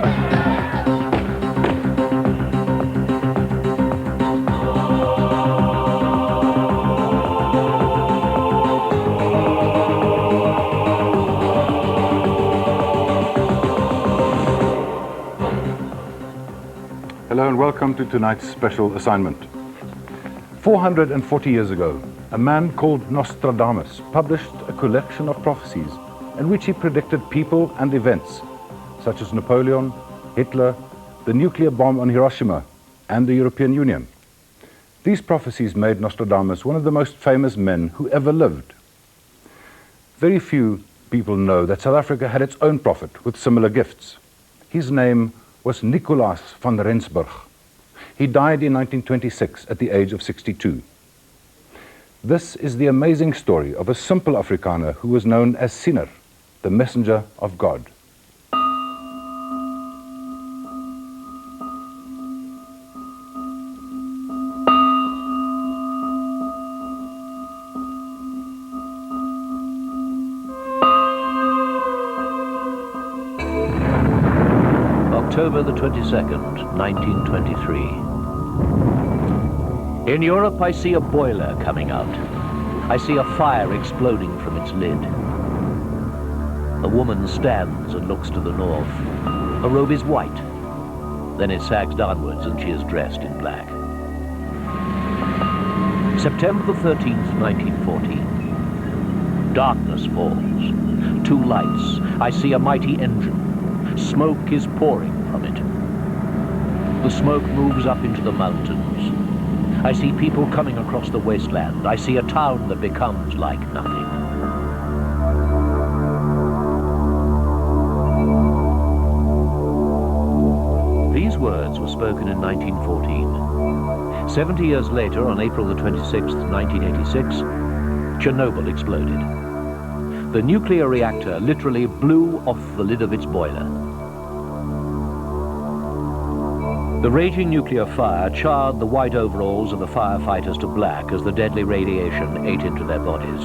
Hello and welcome to tonight's special assignment. 440 years ago, a man called Nostradamus published a collection of prophecies in which he predicted people and events such as Napoleon, Hitler, the nuclear bomb on Hiroshima, and the European Union. These prophecies made Nostradamus one of the most famous men who ever lived. Very few people know that South Africa had its own prophet with similar gifts. His name was Nicolaas van Rensburg. He died in 1926 at the age of 62. This is the amazing story of a simple Afrikaner who was known as Siener, the messenger of God. October the 22nd, 1923. In Europe, I see a boiler coming out. I see a fire exploding from its lid. A woman stands and looks to the north. Her robe is white. Then it sags downwards and she is dressed in black. September the 13th, 1914. Darkness falls. Two lights. I see a mighty engine. Smoke is pouring from it. The smoke moves up into the mountains. I see people coming across the wasteland. I see a town that becomes like nothing. These words were spoken in 1914. 70 years later, on April the 26th, 1986, Chernobyl exploded. The nuclear reactor literally blew off the lid of its boiler. The raging nuclear fire charred the white overalls of the firefighters to black as the deadly radiation ate into their bodies.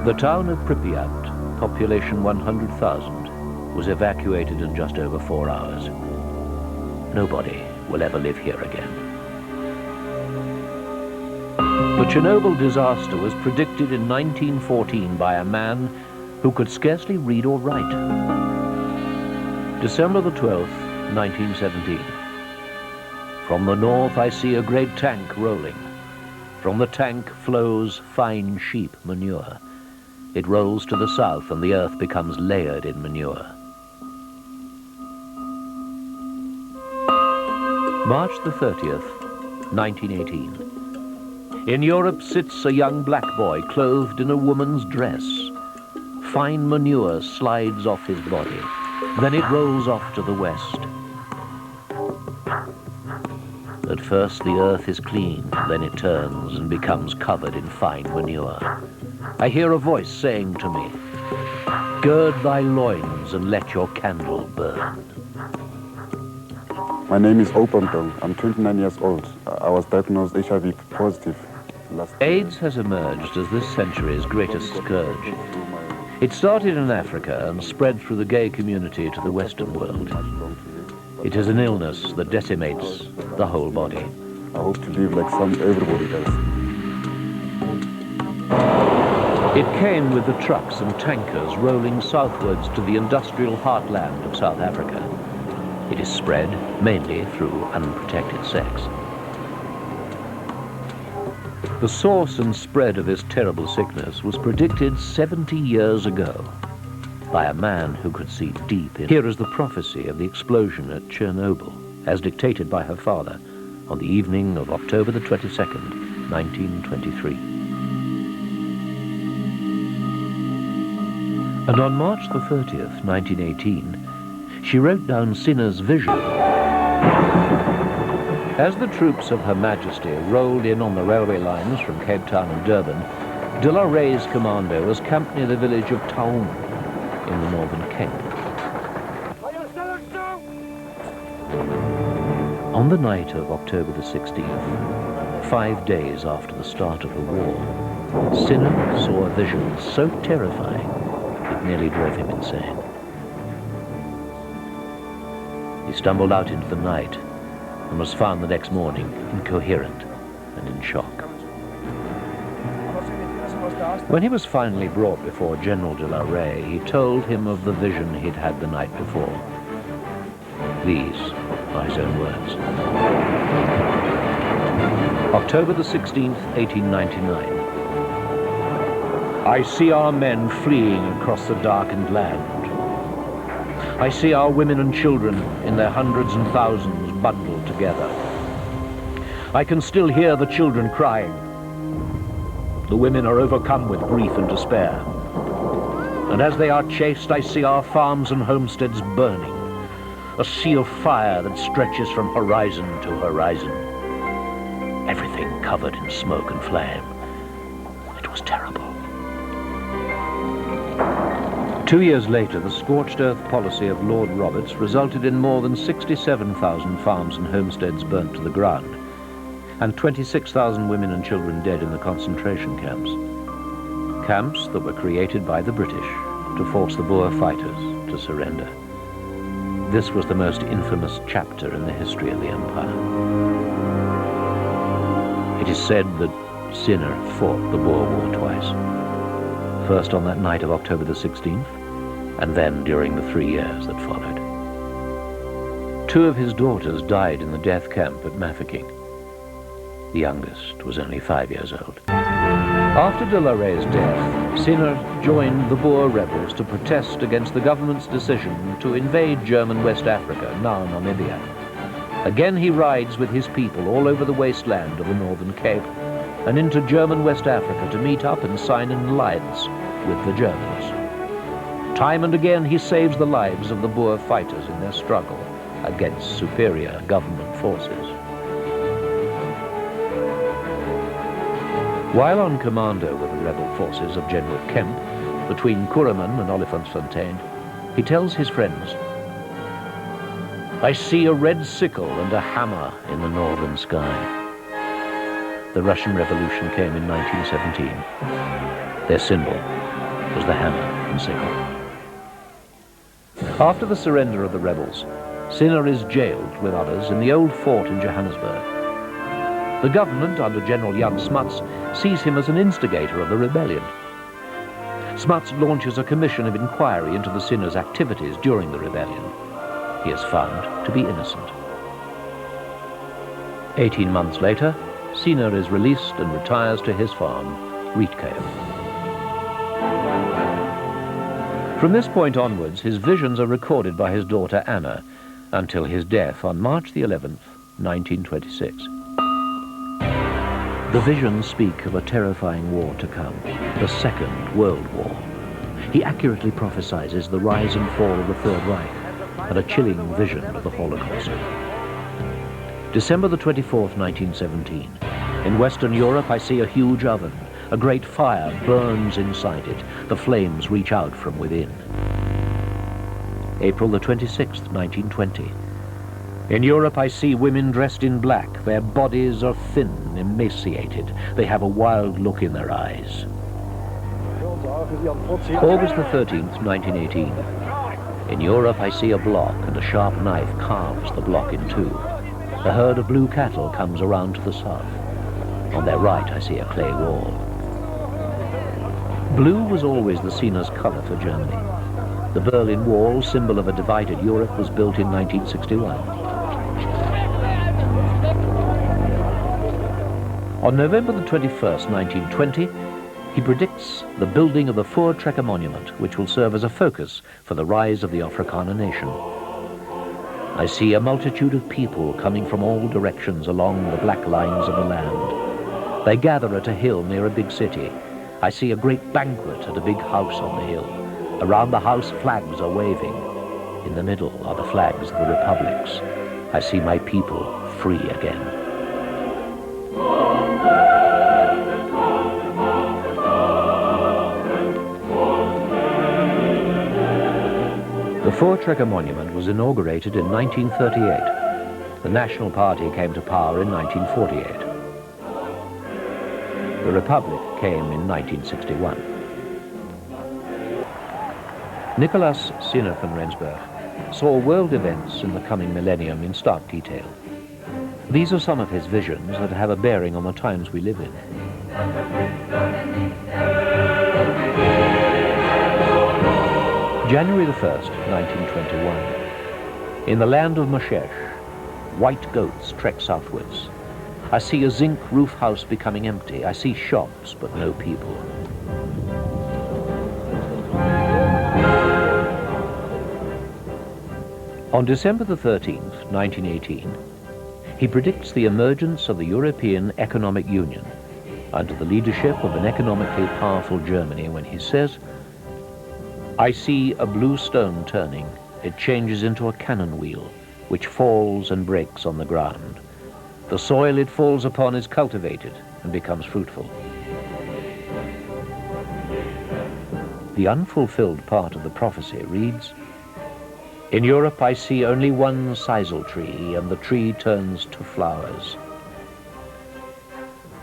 The town of Pripyat, population 100,000, was evacuated in just over 4 hours. Nobody will ever live here again. The Chernobyl disaster was predicted in 1914 by a man who could scarcely read or write. December the 12th, 1917. From the north I see a great tank rolling. From the tank flows fine sheep manure. It rolls to the south and the earth becomes layered in manure. March the 30th, 1918. In Europe sits a young black boy clothed in a woman's dress. Fine manure slides off his body. Then it rolls off to the west. At first the earth is clean, then it turns and becomes covered in fine manure. I hear a voice saying to me, "Gird thy loins and let your candle burn." My name is Opamtong. I'm 29 years old. I was diagnosed HIV positive last year. AIDS has emerged as this century's greatest scourge. It started in Africa and spread through the gay community to the Western world. It is an illness that decimates the whole body. I hope to live like everybody else. It came with the trucks and tankers rolling southwards to the industrial heartland of South Africa. It is spread mainly through unprotected sex. The source and spread of this terrible sickness was predicted 70 years ago by a man who could see deep in. Here is the prophecy of the explosion at Chernobyl, as dictated by her father on the evening of October the 22nd, 1923. And on March the 30th, 1918, she wrote down Siener's vision. As the troops of Her Majesty rolled in on the railway lines from Cape Town and Durban, De la Rey's commando was camped near the village of Taung in the Northern Cape. On the night of October the 16th, 5 days after the start of the war, Siener saw a vision so terrifying it nearly drove him insane. He stumbled out into the night and was found the next morning incoherent and in shock. When he was finally brought before General de la Rey, he told him of the vision he'd had the night before. These are his own words. October the 16th, 1899. I see our men fleeing across the darkened land. I see our women and children in their hundreds and thousands bundled together. I can still hear the children crying. The women are overcome with grief and despair. And as they are chased, I see our farms and homesteads burning. A sea of fire that stretches from horizon to horizon. Everything covered in smoke and flame. It was terrible. 2 years later, the scorched earth policy of Lord Roberts resulted in more than 67,000 farms and homesteads burnt to the ground, and 26,000 women and children dead in the concentration camps. Camps that were created by the British to force the Boer fighters to surrender. This was the most infamous chapter in the history of the empire. It is said that Siener fought the Boer War twice. First on that night of October the 16th, and then during the 3 years that followed. 2 of his daughters died in the death camp at Mafeking. The youngest was only 5 years old. After de la Rey's death, Siener joined the Boer rebels to protest against the government's decision to invade German West Africa, now Namibia. Again he rides with his people all over the wasteland of the Northern Cape and into German West Africa to meet up and sign an alliance with the Germans. Time and again he saves the lives of the Boer fighters in their struggle against superior government forces. While on commando with the rebel forces of General Kemp, between Kuruman and Olifantsfontein, he tells his friends, I see a red sickle and a hammer in the northern sky. The Russian Revolution came in 1917. Their symbol was the hammer and sickle. After the surrender of the rebels, Siener is jailed with others in the old fort in Johannesburg. The government, under General Jan Smuts, sees him as an instigator of the rebellion. Smuts launches a commission of inquiry into the Siener's activities during the rebellion. He is found to be innocent. 18 months later, Siener is released and retires to his farm, Rietkale. From this point onwards, his visions are recorded by his daughter Anna until his death on March the 11th, 1926. The visions speak of a terrifying war to come, the Second World War. He accurately prophesies the rise and fall of the Third Reich and a chilling vision of the Holocaust. December the 24th, 1917. In Western Europe, I see a huge oven. A great fire burns inside it. The flames reach out from within. April the 26th, 1920. In Europe, I see women dressed in black. Their bodies are thin, emaciated. They have a wild look in their eyes. August the 13th, 1918. In Europe, I see a block, and a sharp knife carves the block in two. A herd of blue cattle comes around to the south. On their right, I see a clay wall. Blue was always the Siener's color for Germany. The Berlin Wall, symbol of a divided Europe, was built in 1961. On November the 21st, 1920, he predicts the building of the Voortrekker Monument, which will serve as a focus for the rise of the Afrikaner nation. I see a multitude of people coming from all directions along the black lines of the land. They gather at a hill near a big city. I see a great banquet at a big house on the hill. Around the house, flags are waving. In the middle are the flags of the republics. I see my people free again. The Voortrekker Monument was inaugurated in 1938. The National Party came to power in 1948. The Republic came in 1961. Nicolaas Siener van Rensburg saw world events in the coming millennium in stark detail. These are some of his visions that have a bearing on the times we live in. January the 1st, 1921. In the land of Moshesh, white goats trek southwards. I see a zinc roof house becoming empty. I see shops, but no people. On December the 13th, 1918, he predicts the emergence of the European Economic Union under the leadership of an economically powerful Germany when he says, "I see a blue stone turning. It changes into a cannon wheel, which falls and breaks on the ground. The soil it falls upon is cultivated and becomes fruitful." The unfulfilled part of the prophecy reads, "In Europe I see only one sisal tree, and the tree turns to flowers."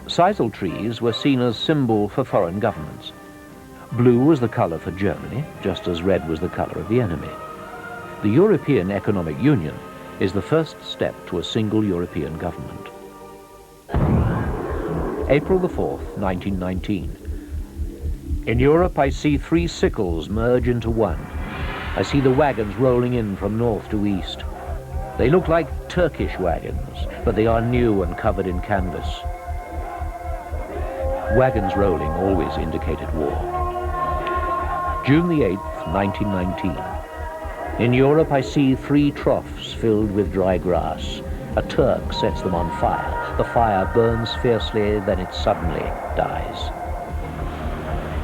Sisal trees were seen as symbol for foreign governments. Blue was the color for Germany, just as red was the color of the enemy. The European Economic Union is the first step to a single European government. April the 4th, 1919. In Europe I see 3 sickles merge into one. I see the wagons rolling in from north to east. They look like Turkish wagons, but they are new and covered in canvas. Wagons rolling always indicated war. June the 8th, 1919. In Europe I see 3 troughs filled with dry grass. A Turk sets them on fire. The fire burns fiercely, then it suddenly dies.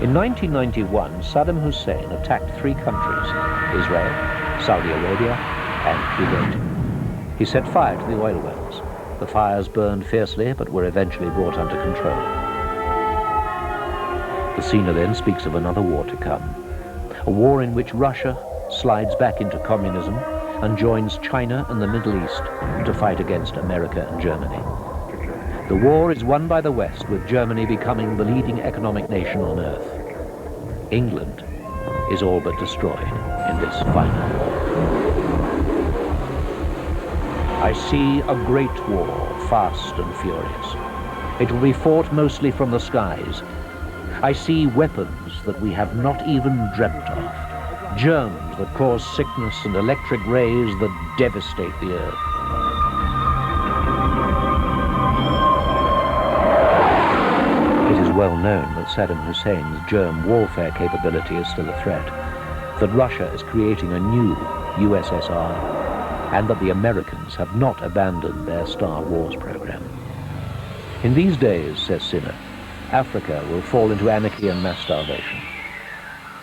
In 1991, Saddam Hussein attacked 3 countries, Israel, Saudi Arabia, and Kuwait. He set fire to the oil wells. The fires burned fiercely, but were eventually brought under control. The Siener then speaks of another war to come, a war in which Russia slides back into communism and joins China and the Middle East to fight against America and Germany. The war is won by the West, with Germany becoming the leading economic nation on earth. England is all but destroyed in this final war. I see a great war, fast and furious. It will be fought mostly from the skies. I see weapons that we have not even dreamt of. Germs that cause sickness and electric rays that devastate the earth. It is well known that Saddam Hussein's germ warfare capability is still a threat, that Russia is creating a new USSR, and that the Americans have not abandoned their Star Wars program. In these days, says Siener, Africa will fall into anarchy and mass starvation.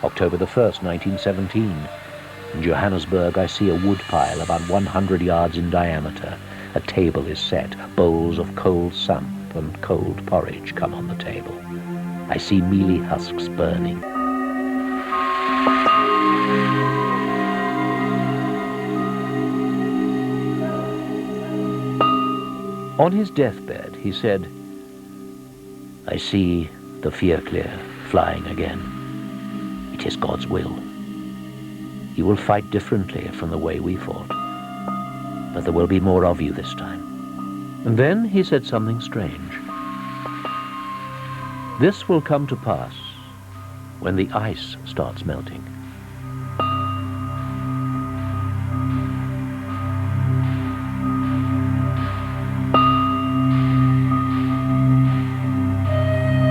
October the 1st, 1917. In Johannesburg, I see a wood pile about 100 yards in diameter. A table is set. Bowls of cold samp and cold porridge come on the table. I see mealy husks burning. On his deathbed, he said, "I see the Vierkleur flying again. It is God's will. You will fight differently from the way we fought, but there will be more of you this time." And then he said something strange. "This will come to pass when the ice starts melting.